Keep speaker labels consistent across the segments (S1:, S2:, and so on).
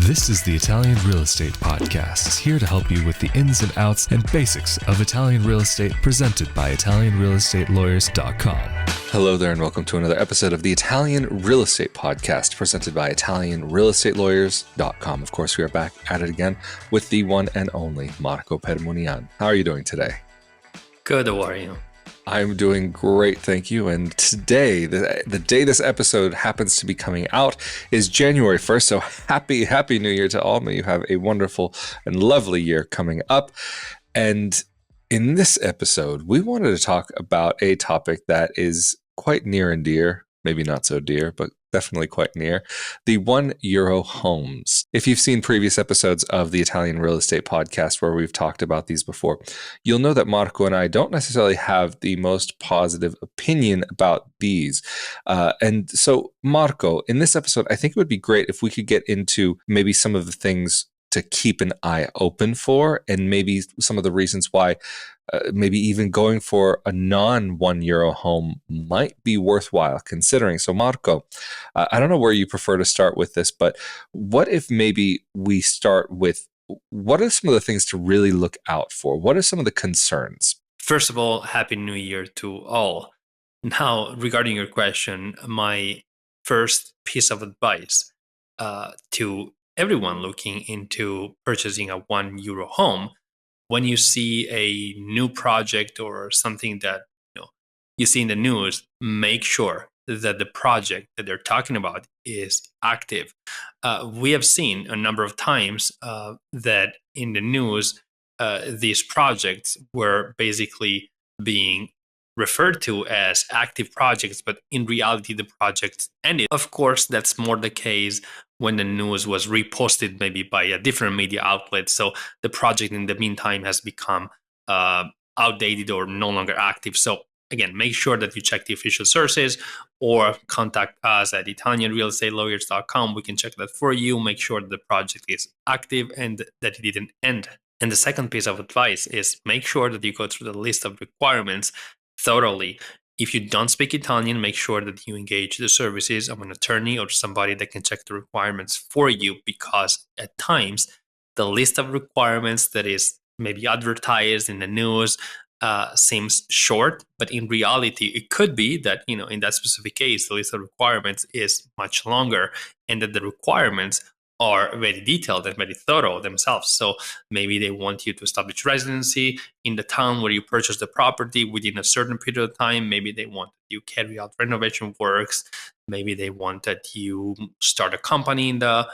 S1: This is the Italian Real Estate Podcast, here to help you with the ins and outs and basics of Italian real estate, presented by ItalianRealEstateLawyers.com. Hello there, and welcome to another episode of the Italian Real Estate Podcast, presented by ItalianRealEstateLawyers.com. Of course, we are back at it again with the one and only Marco Permunian. How are you doing today?
S2: Good, how are you?
S1: I'm doing great, thank you. And today, the day this episode happens to be coming out is January 1st. So happy New Year to all. May you have a wonderful and lovely year coming up. And in this episode, we wanted to talk about a topic that is quite near and dear, maybe not so dear, but definitely quite near, the €1 homes. If you've seen previous episodes of the Italian Real Estate Podcast where we've talked about these before, you'll know that Marco and I don't necessarily have the most positive opinion about these. And so, Marco, in this episode, I think it would be great if we could get into maybe some of the things to keep an eye open for, and maybe some of the reasons why maybe even going for a non-€1 home might be worthwhile considering. So Marco, I don't know where you prefer to start with this, but what if maybe we start with, what are some of the things to really look out for? What are some of the concerns?
S2: First of all, Happy New Year to all. Now, regarding your question, my first piece of advice to everyone looking into purchasing a €1 home, when you see a new project or something that you see in the news, make sure that the project that they're talking about is active. We have seen a number of times that in the news, these projects were basically being referred to as active projects, but in reality, the projects ended. Of course, that's more the case when the news was reposted maybe by a different media outlet. So the project in the meantime has become outdated or no longer active. So again, make sure that you check the official sources or contact us at ItalianRealEstateLawyers.com. We can check that for you, make sure that the project is active and that it didn't end. And the second piece of advice is make sure that you go through the list of requirements thoroughly. If you don't speak Italian, make sure that you engage the services of an attorney or somebody that can check the requirements for you, because at times the list of requirements that is maybe advertised in the news seems short, but in reality, it could be that, in that specific case, the list of requirements is much longer and that the requirements are very detailed and very thorough themselves. So maybe they want you to establish residency in the town where you purchase the property within a certain period of time. Maybe they want you carry out renovation works. Maybe they want that you start a company in the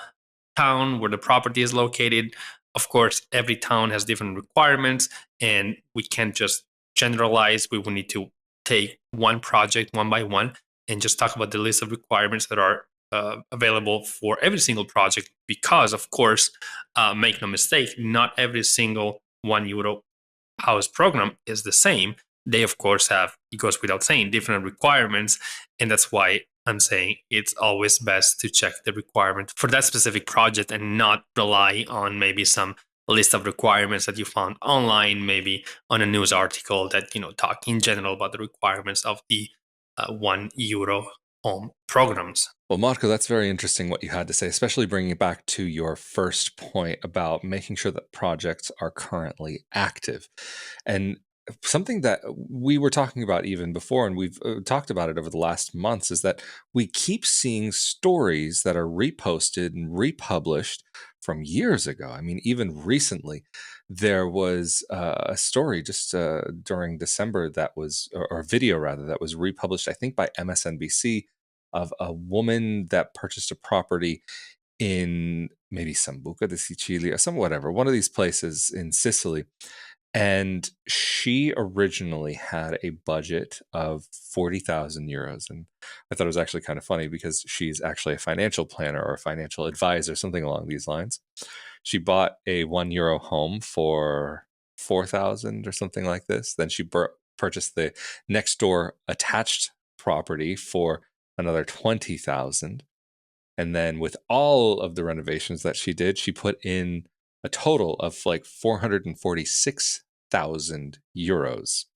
S2: town where the property is located. Of course, every town has different requirements, and we can't just generalize. We will need to take one project one by one and just talk about the list of requirements that are available for every single project, because of course, make no mistake, not every single €1 house program is the same. They of course have, it goes without saying, different requirements, and that's why I'm saying it's always best to check the requirement for that specific project and not rely on maybe some list of requirements that you found online, maybe on a news article that talk in general about the requirements of the €1 home programs.
S1: Well, Marco, that's very interesting what you had to say, especially bringing it back to your first point about making sure that projects are currently active. And something that we were talking about even before, and we've talked about it over the last months, is that we keep seeing stories that are reposted and republished from years ago. I mean, even recently, there was a story just during December that was, or a video rather, that was republished, I think by MSNBC, of a woman that purchased a property in maybe Sambuca di Sicilia, one of these places in Sicily. And she originally had a budget of €40,000. And I thought it was actually kind of funny because she's actually a financial planner or a financial advisor, something along these lines. She bought a €1 home for 4,000 or something like this. Then she purchased the next door attached property for another 20,000. And then with all of the renovations that she did, she put in a total of like €446,000.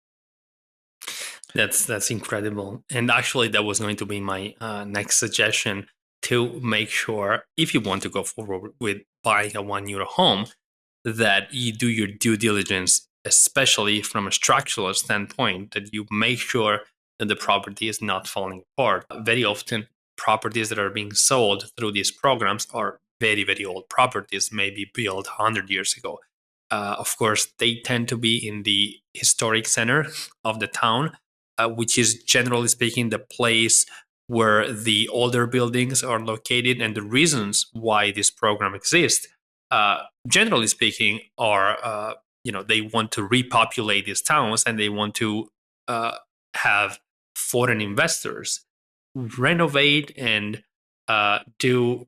S2: That's incredible. And actually, that was going to be my next suggestion, to make sure if you want to go forward with buying a €1 home, that you do your due diligence, especially from a structural standpoint, that you make sure that the property is not falling apart. Very often, properties that are being sold through these programs are very, very old properties, maybe built 100 years ago. Of course, they tend to be in the historic center of the town, which is generally speaking the place where the older buildings are located, and the reasons why this program exists, generally speaking, are they want to repopulate these towns, and they want to have foreign investors renovate and do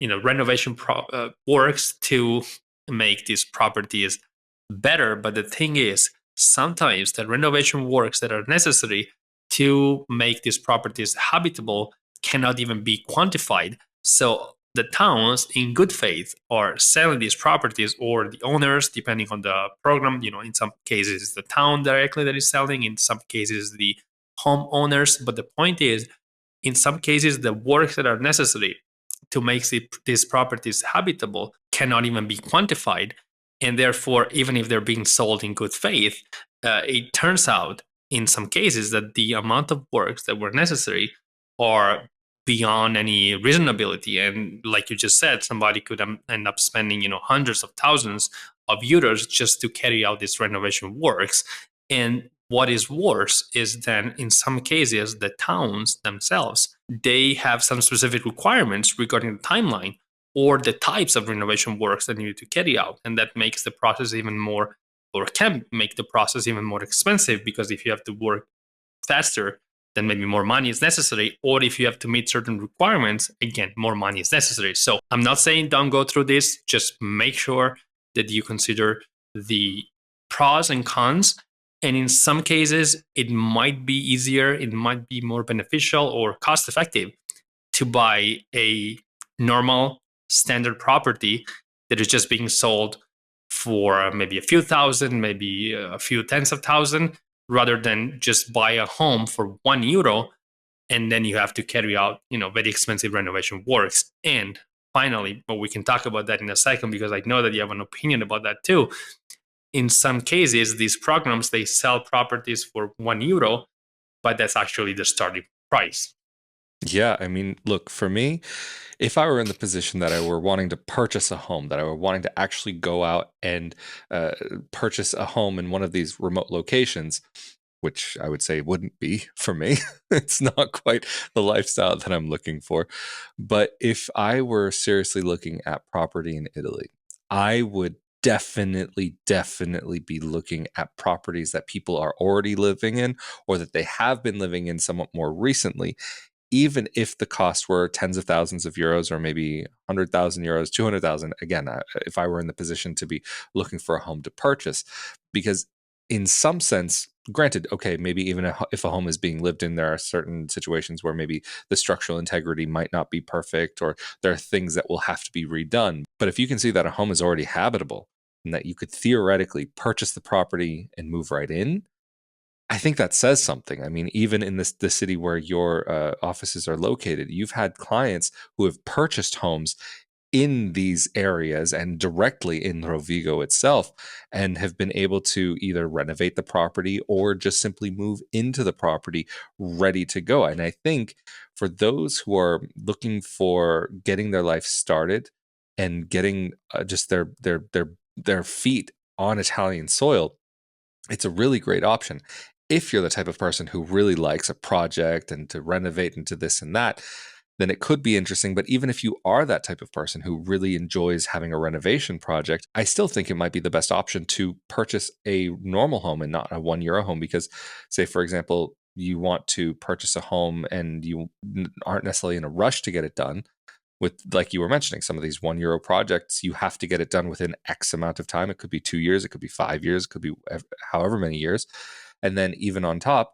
S2: renovation works to make these properties better. But the thing is, sometimes the renovation works that are necessary to make these properties habitable cannot even be quantified. So the towns, in good faith, are selling these properties, or the owners, depending on the program. In some cases, the town directly that is selling. In some cases, the homeowners. But the point is, in some cases, the works that are necessary to make these properties habitable cannot even be quantified. And therefore, even if they're being sold in good faith, it turns out in some cases that the amount of works that were necessary are beyond any reasonability. And like you just said, somebody could end up spending hundreds of thousands of euros just to carry out these renovation works. And what is worse is then in some cases the towns themselves, they have some specific requirements regarding the timeline or the types of renovation works that need to carry out, and that makes the process even more, or can make the process even more expensive, because if you have to work faster, then maybe more money is necessary. Or if you have to meet certain requirements, again, more money is necessary. So I'm not saying don't go through this, just make sure that you consider the pros and cons. And in some cases, it might be easier, it might be more beneficial or cost effective to buy a normal standard property that is just being sold for maybe a few thousand, maybe a few tens of thousand, rather than just buy a home for €1 and then you have to carry out very expensive renovation works. And finally, but we can talk about that in a second, because I know that you have an opinion about that too. In some cases, these programs, they sell properties for €1, but that's actually the starting price.
S1: Yeah, I mean, look, for me, if I were in the position that I were wanting to purchase a home, that I were wanting to actually go out and uh, purchase a home in one of these remote locations, which I would say wouldn't be for me. It's not quite the lifestyle that I'm looking for. But if I were seriously looking at property in Italy, I would definitely be looking at properties that people are already living in, or that they have been living in somewhat more recently, even if the costs were tens of thousands of euros, or maybe 100,000 euros, 200,000. Again, if I were in the position to be looking for a home to purchase, because in some sense, granted, okay, maybe even if a home is being lived in, there are certain situations where maybe the structural integrity might not be perfect, or there are things that will have to be redone. But if you can see that a home is already habitable and that you could theoretically purchase the property and move right in, I think that says something. I mean, even in the city where your offices are located, you've had clients who have purchased homes in these areas and directly in Rovigo itself, and have been able to either renovate the property or just simply move into the property ready to go. And I think for those who are looking for getting their life started and getting just their feet on Italian soil, it's a really great option. If you're the type of person who really likes a project and to renovate into this and that, then it could be interesting. But even if you are that type of person who really enjoys having a renovation project, I still think it might be the best option to purchase a normal home and not a €1 home. Because, say, for example, you want to purchase a home and you aren't necessarily in a rush to get it done, with, like you were mentioning, some of these €1 projects, you have to get it done within X amount of time. It could be 2 years, it could be 5 years, it could be however many years. And then even on top,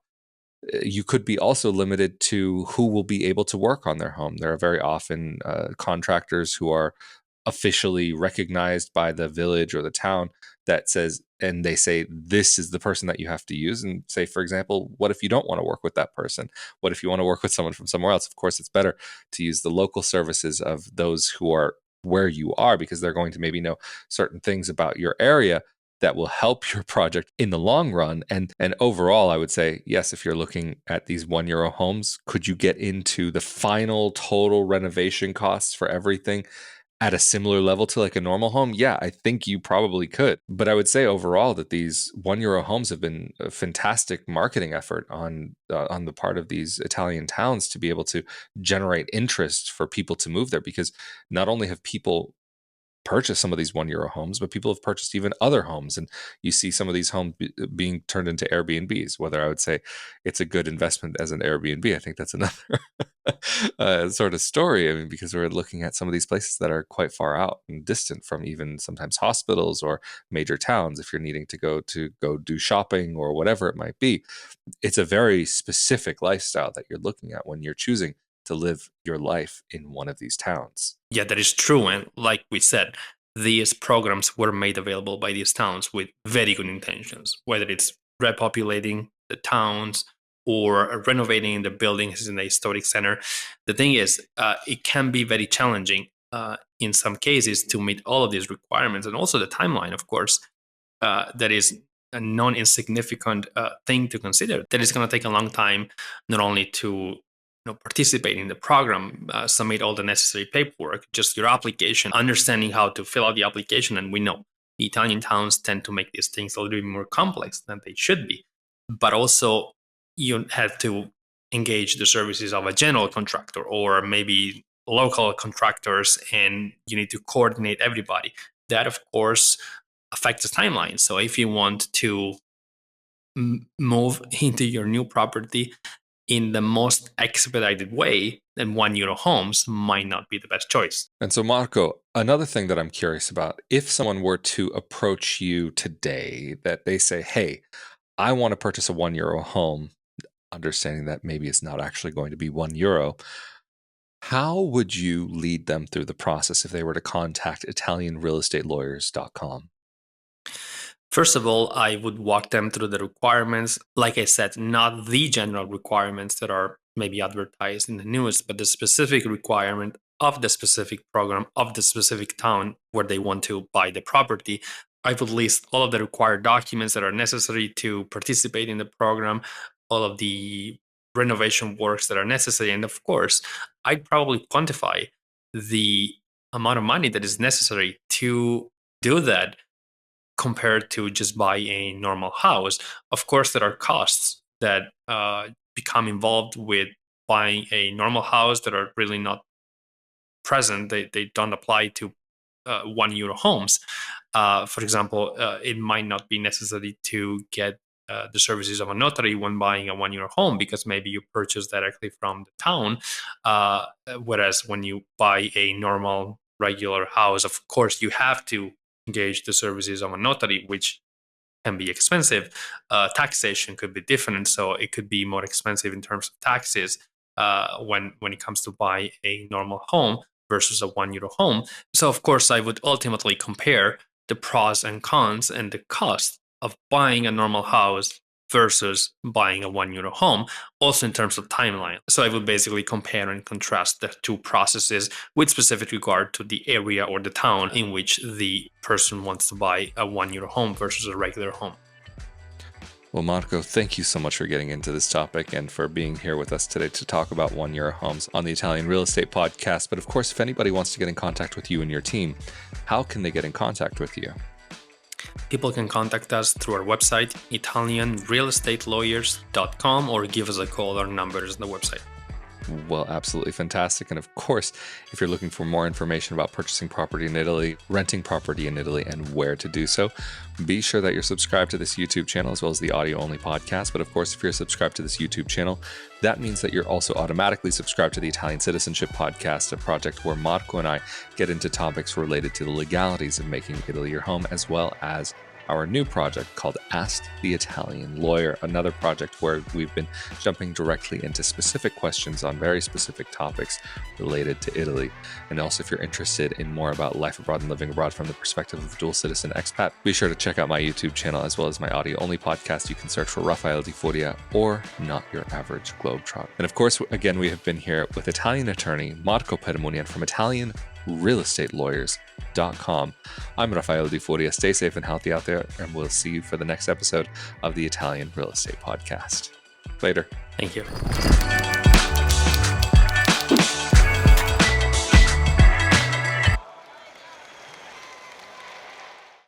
S1: you could be also limited to who will be able to work on their home. There are very often contractors who are officially recognized by the village or the town that says, and they say, this is the person that you have to use. And say, for example, what if you don't want to work with that person? What if you want to work with someone from somewhere else? Of course, it's better to use the local services of those who are where you are, because they're going to maybe know certain things about your area that will help your project in the long run. And overall, I would say, yes, if you're looking at these €1 homes, could you get into the final total renovation costs for everything at a similar level to like a normal home? Yeah, I think you probably could. But I would say overall that these €1 homes have been a fantastic marketing effort on the part of these Italian towns to be able to generate interest for people to move there, because not only have people purchased some of these €1 homes, but people have purchased even other homes. And you see some of these homes being turned into Airbnbs, whether I would say it's a good investment as an Airbnb. I think that's another sort of story. I mean, because we're looking at some of these places that are quite far out and distant from even sometimes hospitals or major towns. If you're needing to go do shopping or whatever it might be, it's a very specific lifestyle that you're looking at when you're choosing to live your life in one of these towns.
S2: Yeah, that is true. And like we said, these programs were made available by these towns with very good intentions, whether it's repopulating the towns or renovating the buildings in the historic center. The thing is, it can be very challenging in some cases to meet all of these requirements, and also the timeline, of course. That is a non-insignificant thing to consider. That is going to take a long time, not only to participate in the program, submit all the necessary paperwork, just your application, understanding how to fill out the application. And we know the Italian towns tend to make these things a little bit more complex than they should be. But also, you have to engage the services of a general contractor or maybe local contractors, and you need to coordinate everybody. That, of course, affects the timeline. So if you want to move into your new property in the most expedited way, then €1 homes might not be the best choice.
S1: And so, Marco, another thing that I'm curious about, if someone were to approach you today, that they say, hey, I want to purchase a €1 home, understanding that maybe it's not actually going to be €1, how would you lead them through the process if they were to contact ItalianRealEstateLawyers.com?
S2: First of all, I would walk them through the requirements. Like I said, not the general requirements that are maybe advertised in the news, but the specific requirement of the specific program of the specific town where they want to buy the property. I would list all of the required documents that are necessary to participate in the program, all of the renovation works that are necessary. And of course, I'd probably quantify the amount of money that is necessary to do that compared to just buy a normal house. Of course, there are costs that become involved with buying a normal house that are really not present. They don't apply to €1 homes. For example, it might not be necessary to get the services of a notary when buying a €1 home, because maybe you purchase directly from the town. Whereas when you buy a normal, regular house, of course, you have to engage the services of a notary, which can be expensive. Taxation could be different, so it could be more expensive in terms of taxes when it comes to buy a normal home versus a €1 home. So of course, I would ultimately compare the pros and cons and the cost of buying a normal house versus buying a €1 home, also in terms of timeline. So I would basically compare and contrast the two processes with specific regard to the area or the town in which the person wants to buy a €1 home versus a regular home.
S1: Well, Marco, thank you so much for getting into this topic and for being here with us today to talk about €1 homes on the Italian Real Estate Podcast. But of course, if anybody wants to get in contact with you and your team, how can they get in contact with you?
S2: People can contact us through our website, ItalianRealEstateLawyers.com, or give us a call. Our number is on the website.
S1: Well, absolutely fantastic. And of course, if you're looking for more information about purchasing property in Italy, renting property in Italy, and where to do so, be sure that you're subscribed to this YouTube channel as well as the audio-only podcast. But of course, if you're subscribed to this YouTube channel, that means that you're also automatically subscribed to the Italian Citizenship Podcast, a project where Marco and I get into topics related to the legalities of making Italy your home, as well as our new project called Ask the Italian Lawyer, another project where we've been jumping directly into specific questions on very specific topics related to Italy. And also, if you're interested in more about life abroad and living abroad from the perspective of a dual citizen expat, be sure to check out my YouTube channel as well as my audio-only podcast. You can search for Rafael Di Furia or Not Your Average Globetrotter. And of course, again, we have been here with Italian attorney Marco Permunian from ItalianRealEstateLawyers.com. I'm Rafael Di Furia. Stay safe and healthy out there, and we'll see you for the next episode of the Italian Real Estate Podcast. Later.
S2: Thank you.